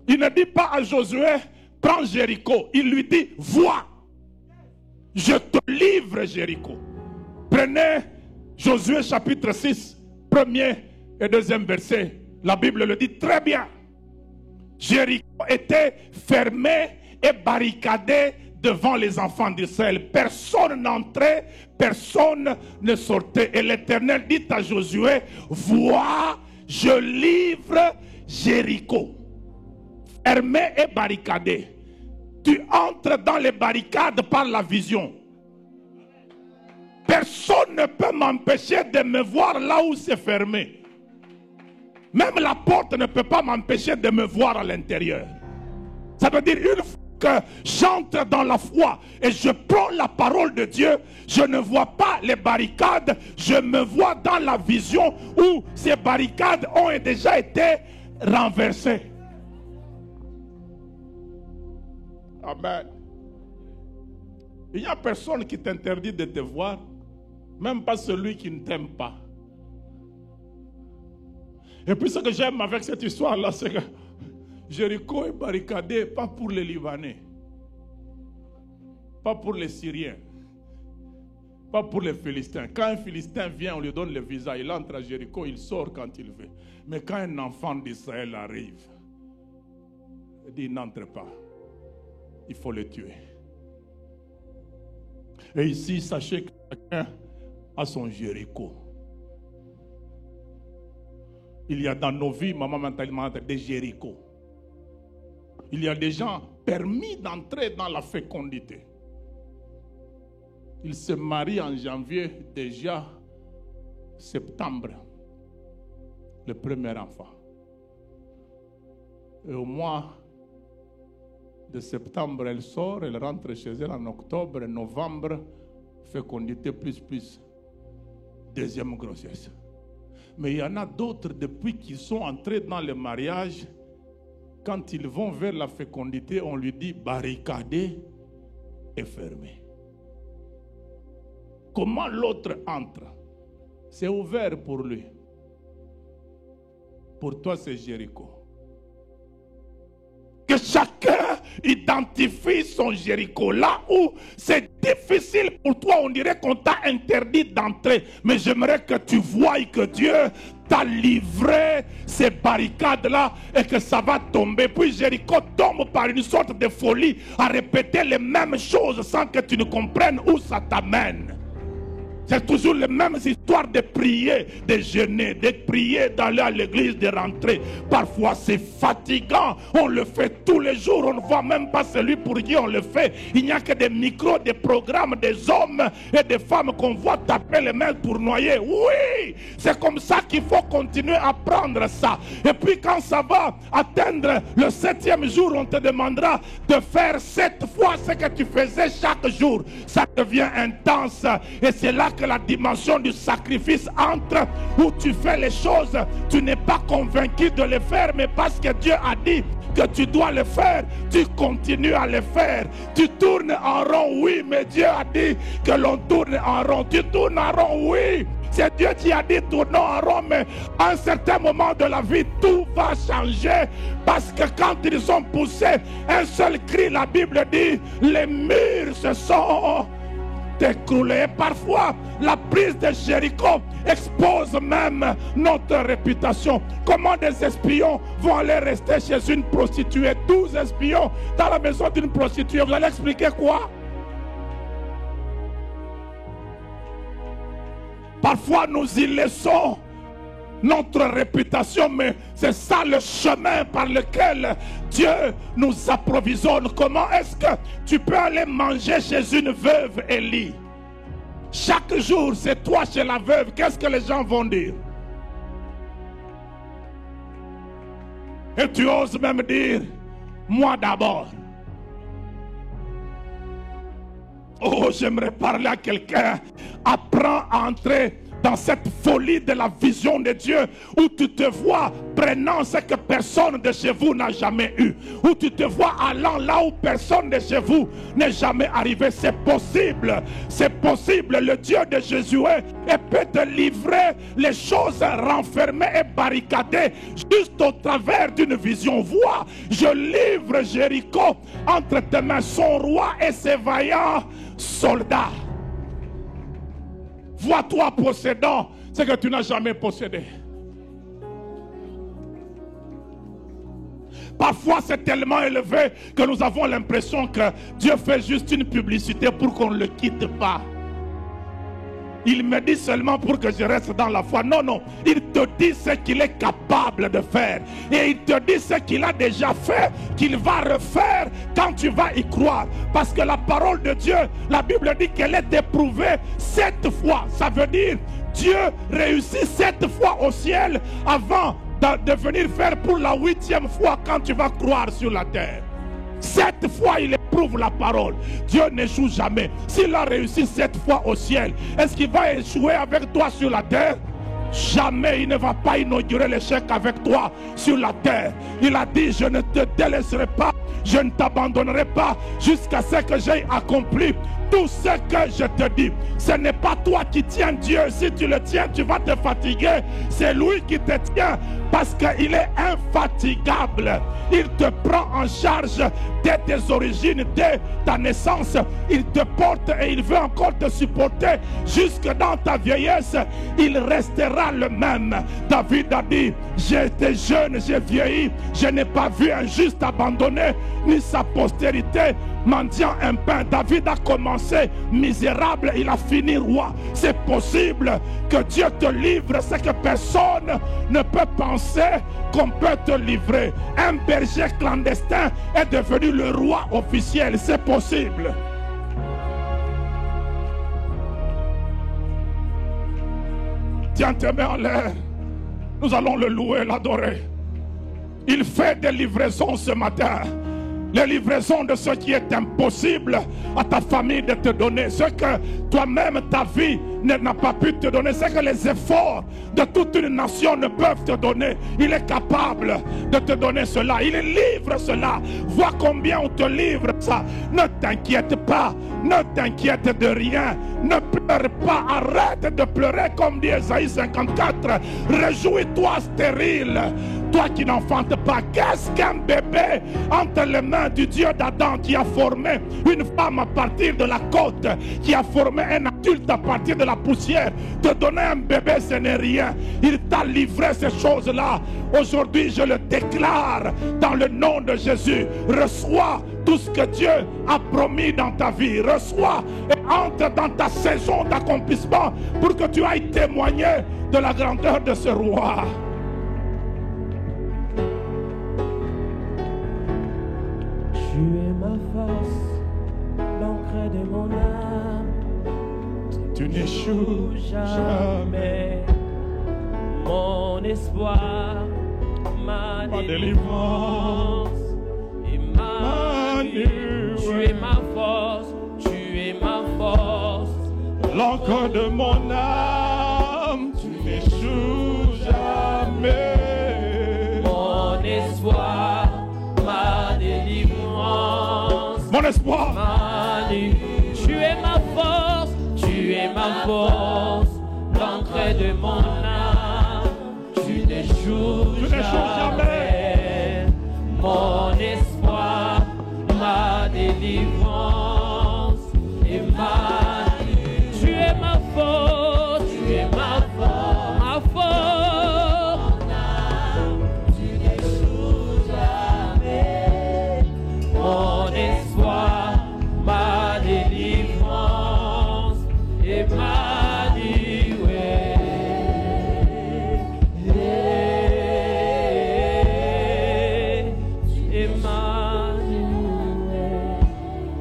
il ne dit pas à Josué, prends Jéricho. Il lui dit, vois, je te livre Jéricho. Prenez Josué chapitre 6, premier et deuxième verset. La Bible le dit très bien. Jéricho était fermé et barricadé devant les enfants d'Israël. Personne n'entrait, personne ne sortait. Et l'Éternel dit à Josué, vois, je livre Jéricho. Fermé et barricadé. Tu entres dans les barricades par la vision. Personne ne peut m'empêcher de me voir là où c'est fermé. Même la porte ne peut pas m'empêcher de me voir à l'intérieur. Ça veut dire une fois que j'entre dans la foi et je prends la parole de Dieu, je ne vois pas les barricades, je me vois dans la vision où ces barricades ont déjà été renversées. Amen. Il n'y a personne qui t'interdit de te voir, même pas celui qui ne t'aime pas. Et puis ce que j'aime avec cette histoire-là, c'est que Jéricho est barricadé, pas pour les Libanais, pas pour les Syriens, pas pour les Philistins. Quand un Philistin vient, on lui donne le visa, il entre à Jéricho, il sort quand il veut. Mais quand un enfant d'Israël arrive, il dit n'entre pas. Il faut le tuer. Et ici, sachez que chacun a son Jéricho. Il y a dans nos vies, maman mentalement, des Jéricho. Il y a des gens permis d'entrer dans la fécondité. Ils se marient en janvier, déjà septembre, le premier enfant. Et au mois de septembre, elle sort, elle rentre chez elle en octobre, novembre, fécondité plus, deuxième grossesse. Mais il y en a d'autres, depuis qu'ils sont entrés dans le mariage, quand ils vont vers la fécondité, on lui dit barricadé et fermé. Comment l'autre entre? C'est ouvert pour lui. Pour toi, c'est Jéricho. Que chacun identifie son Jéricho. Là où c'est difficile pour toi, on dirait qu'on t'a interdit d'entrer. Mais j'aimerais que tu voies que Dieu t'a livré ces barricades-là et que ça va tomber. Puis Jéricho tombe par une sorte de folie à répéter les mêmes choses sans que tu ne comprennes où ça t'amène. C'est toujours les mêmes histoires de prier, de jeûner, de prier, d'aller à l'église, de rentrer. Parfois c'est fatigant, on le fait tous les jours, on ne voit même pas celui pour qui on le fait. Il n'y a que des micros, des programmes, des hommes et des femmes qu'on voit taper les mains pour noyer. Oui, c'est comme ça qu'il faut continuer à prendre ça. Et puis quand ça va atteindre le 7e jour, on te demandera de faire 7 fois ce que tu faisais chaque jour. Ça devient intense et c'est là pas que la dimension du sacrifice entre où tu fais les choses, tu n'es pas convaincu de les faire, mais parce que Dieu a dit que tu dois le faire, tu continues à le faire. Tu tournes en rond, oui, mais Dieu a dit que l'on tourne en rond. Tu tournes en rond, oui. C'est Dieu qui a dit tournons en rond, mais à un certain moment de la vie, tout va changer. Parce que quand ils sont poussés, un seul cri, la Bible dit, les murs se sont écroulés. Parfois, la prise de Jéricho expose même notre réputation. Comment des espions vont aller rester chez une prostituée? 12 espions dans la maison d'une prostituée. Vous allez expliquer quoi? Parfois, nous y laissons notre réputation, mais c'est ça le chemin par lequel Dieu nous approvisionne. Comment est-ce que tu peux aller manger chez une veuve Élie? Chaque jour, c'est toi chez la veuve. Qu'est-ce que les gens vont dire? Et tu oses même dire, moi d'abord. Oh, j'aimerais parler à quelqu'un. Apprends à entrer dans cette folie de la vision de Dieu, où tu te vois prenant ce que personne de chez vous n'a jamais eu, où tu te vois allant là où personne de chez vous n'est jamais arrivé. C'est possible, le Dieu de Josué peut te livrer les choses renfermées et barricadées juste au travers d'une vision. Vois, je livre Jéricho entre tes mains, son roi et ses vaillants soldats. Vois-toi possédant ce que tu n'as jamais possédé. Parfois, c'est tellement élevé que nous avons l'impression que Dieu fait juste une publicité pour qu'on ne le quitte pas. Il me dit seulement pour que je reste dans la foi. Non, non. Il te dit ce qu'il est capable de faire. Et il te dit ce qu'il a déjà fait, qu'il va refaire quand tu vas y croire. Parce que la parole de Dieu, la Bible dit qu'elle est éprouvée 7 fois. Ça veut dire Dieu réussit 7 fois au ciel avant de venir faire pour la 8e fois quand tu vas croire sur la terre. 7 fois il éprouve la parole. Dieu n'échoue jamais. S'il a réussi 7 fois au ciel, est-ce qu'il va échouer avec toi sur la terre? Jamais. Il ne va pas inaugurer l'échec avec toi sur la terre. Il a dit, je ne te délaisserai pas, je ne t'abandonnerai pas jusqu'à ce que j'aie accompli tout ce que je te dis. Ce n'est pas toi qui tiens Dieu. Si tu le tiens, tu vas te fatiguer. C'est lui qui te tient parce qu'il est infatigable. Il te prend en charge dès tes origines, dès ta naissance. Il te porte et il veut encore te supporter jusque dans ta vieillesse. Il restera le même. David a dit, j'étais jeune, j'ai vieilli, je n'ai pas vu un juste abandonné, ni sa postérité mendiant un pain. David a commencé misérable, il a fini roi. C'est possible que Dieu te livre ce que personne ne peut penser qu'on peut te livrer. Un berger clandestin est devenu le roi officiel. C'est possible. Tiens tes mains en l'air. Nous allons le louer, l'adorer. Il fait des livraisons ce matin. Les livraisons de ce qui est impossible à ta famille de te donner, ce que toi-même ta vie n'a pas pu te donner, ce que les efforts de toute une nation ne peuvent te donner. Il est capable de te donner cela. Il livre cela. Vois combien on te livre ça. Ne t'inquiète pas. Ne t'inquiète de rien. Ne pleure pas. Arrête de pleurer comme dit Ésaïe 54. Réjouis-toi stérile. Toi qui n'enfantes pas. Qu'est-ce qu'un bébé entre les mains du Dieu d'Adam qui a formé une femme à partir de la côte, qui a formé un adulte à partir de la poussière? Te donner un bébé, ce n'est rien. Il t'a livré ces choses-là. Aujourd'hui, je le déclare dans le nom de Jésus. Reçois tout ce que Dieu a promis dans ta vie. Reçois et entre dans ta saison d'accomplissement pour que tu ailles témoigner de la grandeur de ce roi. Tu es ma force, l'encre de mon âme. Tu n'échoues jamais. Mon espoir, ma délivrance. Emmanuel. Tu es ma force, tu es ma force. l'encre de mon âme, tu n'échoues jamais. Mon espoir, ma délivrance, Mon espoir, tu es ma force, l'encre de mon âme, tu n'échoues jamais. Mon espoir, ma délivrance et tu es ma force, ma force, tu n'échoues jamais. Mon espoir, ma délivrance et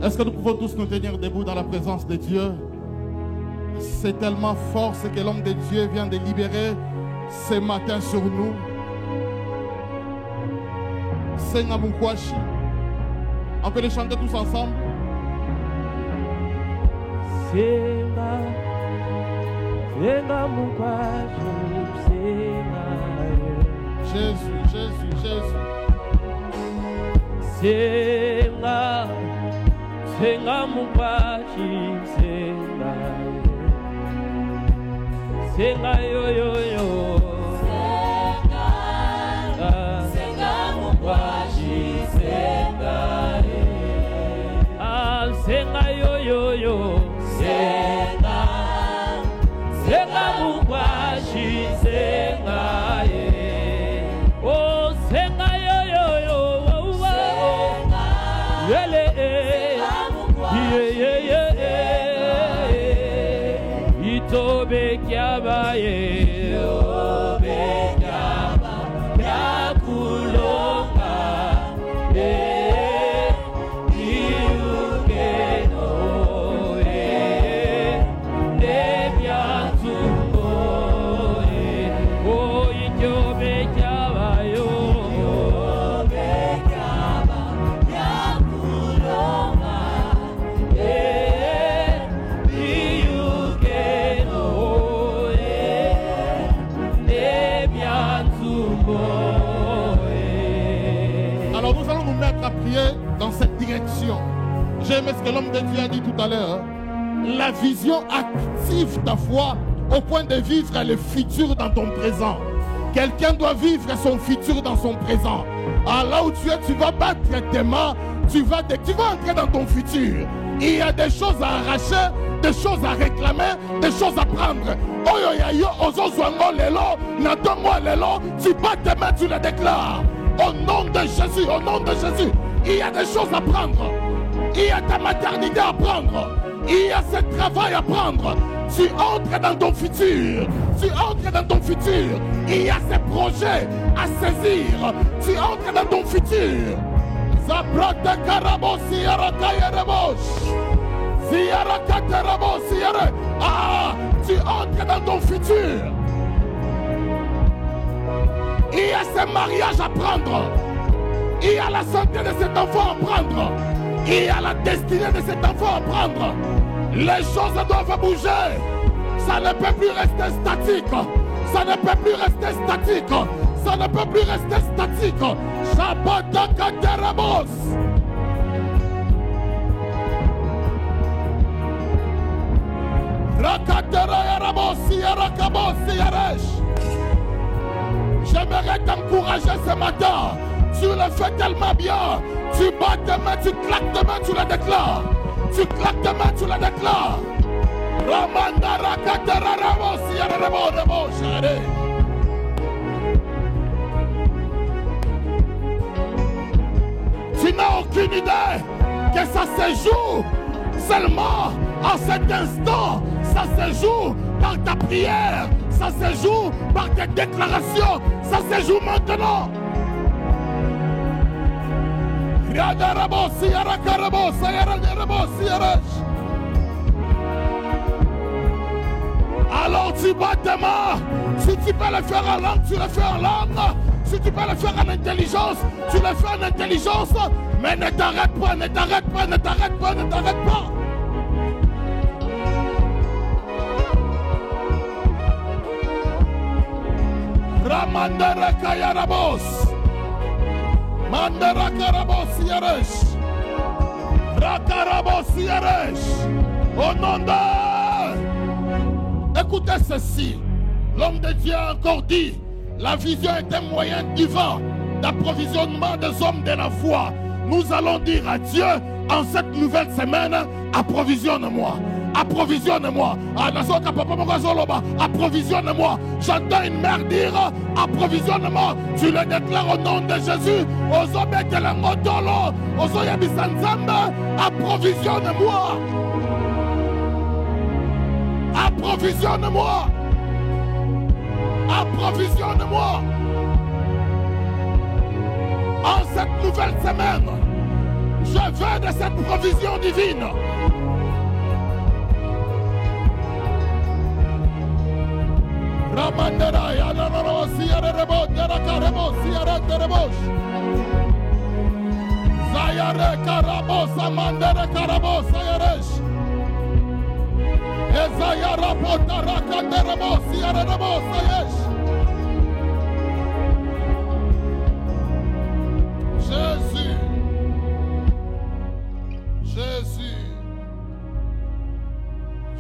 Est-ce que nous pouvons tous nous tenir debout dans la présence de Dieu? C'est tellement fort ce que l'homme de Dieu vient de libérer ce matin sur nous. Senga Mukwashi. On peut les chanter tous ensemble. Senga Mukwashi, Senga. Jésus, Jésus, Jésus. Senga Mukwashi, Senga. Senga yo yo yo. Senga Mukwashi, Senga. Ah, Senga yo yo yo. Senga Mukwashi, Senga. Oh, Senga yo yo yo. Yele. Itobe kiabaye, yakulonga, iugeno, nebiatumbo, oh itobe kiabayo, yakulonga. Alors nous allons nous mettre à prier dans cette direction. J'aime ce que l'homme de Dieu a dit tout à l'heure. La vision active ta foi au point de vivre le futur dans ton présent. Quelqu'un doit vivre son futur dans son présent. Alors là où tu es, tu vas battre tes mains, tu vas entrer dans ton futur. Il y a des choses à arracher, des choses à réclamer, des choses à prendre. Tu bats tes mains, tu les déclares. Au nom de Jésus, au nom de Jésus, il y a des choses à prendre. Il y a ta maternité à prendre. Il y a ce travail à prendre. Tu entres dans ton futur. Tu entres dans ton futur. Il y a ces projets à saisir. Tu entres dans ton futur. Ah, tu entres dans ton futur. Il y a ce mariage à prendre. Il y a la santé de cet enfant à prendre. Il y a la destinée de cet enfant à prendre. Les choses doivent bouger. Ça ne peut plus rester statique. Ça ne peut plus rester statique. Ça ne peut plus rester statique. Shabbatakateramos. J'aimerais t'encourager ce matin. Tu le fais tellement bien. Tu bats tes mains, tu claques tes mains, tu la déclares. Tu claques tes mains, tu la déclares. Tu n'as aucune idée que ça se joue seulement en cet instant. Ça se joue par ta prière. Ça se joue par tes déclarations. Ça se joue maintenant. Alors tu bats tes mains. Si tu peux le faire en langue, tu le fais en langue. Si tu peux le faire en intelligence, tu le fais en intelligence. Mais ne t'arrête pas, ne t'arrête pas, ne t'arrête pas, ne t'arrête pas. Ramandere Kayarabos. Mandera Karabos Yeresh. Rakarabos Yeresh. Au nom de... Écoutez ceci. L'homme de Dieu a encore dit, la vision est un moyen divin d'approvisionnement des hommes de la foi. Nous allons dire à Dieu, en cette nouvelle semaine, approvisionne-moi. Approvisionne-moi. Approvisionne-moi. J'entends une mère dire approvisionne-moi. Tu le déclares au nom de Jésus. Approvisionne-moi. Approvisionne-moi. Approvisionne-moi. En cette nouvelle semaine, je veux de cette provision divine. Ramandera ya rabo siare rebo deraka rebo siare derebo. Zayare karabo samandere karabo sayaresh. Ezayara potaraka derebo siare rebo sayesh. Jésus. Jésus.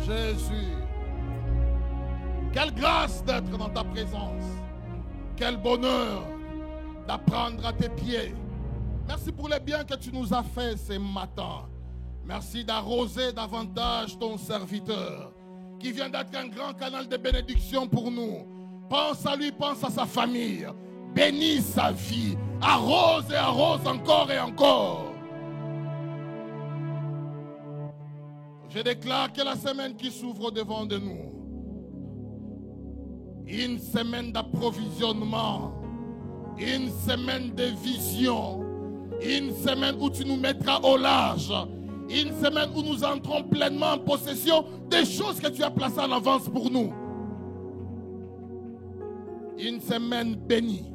Jésus. Quelle grâce d'être dans ta présence. Quel bonheur d'apprendre à tes pieds. Merci pour les biens que tu nous as fait ce matin. Merci d'arroser davantage ton serviteur qui vient d'être un grand canal de bénédiction pour nous. Pense à lui, pense à sa famille. Bénis sa vie. Arrose et arrose encore et encore. Je déclare que la semaine qui s'ouvre devant de nous, une semaine d'approvisionnement, une semaine de vision, une semaine où tu nous mettras au large, une semaine où nous entrons pleinement en possession des choses que tu as placées en avance pour nous. Une semaine bénie,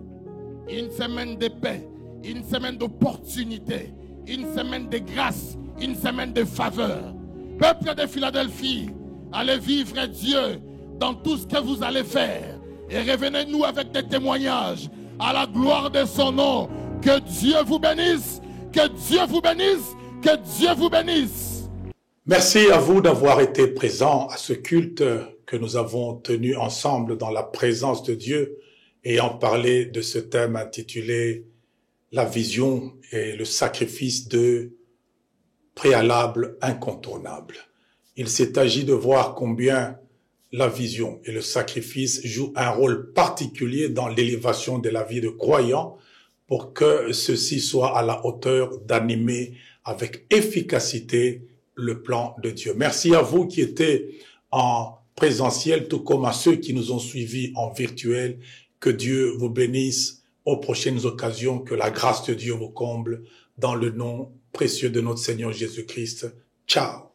une semaine de paix, une semaine d'opportunité, une semaine de grâce, une semaine de faveur. Peuple de Philadelphie, allez vivre Dieu dans tout ce que vous allez faire. Et revenez-nous avec des témoignages à la gloire de son nom. Que Dieu vous bénisse, que Dieu vous bénisse, que Dieu vous bénisse. Merci à vous d'avoir été présents à ce culte que nous avons tenu ensemble dans la présence de Dieu, ayant parlé de ce thème intitulé « La vision et le sacrifice de préalable incontournable ». Il s'est agi de voir combien la vision et le sacrifice jouent un rôle particulier dans l'élévation de la vie de croyants pour que ceci soit à la hauteur d'animer avec efficacité le plan de Dieu. Merci à vous qui étiez en présentiel, tout comme à ceux qui nous ont suivis en virtuel. Que Dieu vous bénisse aux prochaines occasions, que la grâce de Dieu vous comble dans le nom précieux de notre Seigneur Jésus-Christ. Ciao.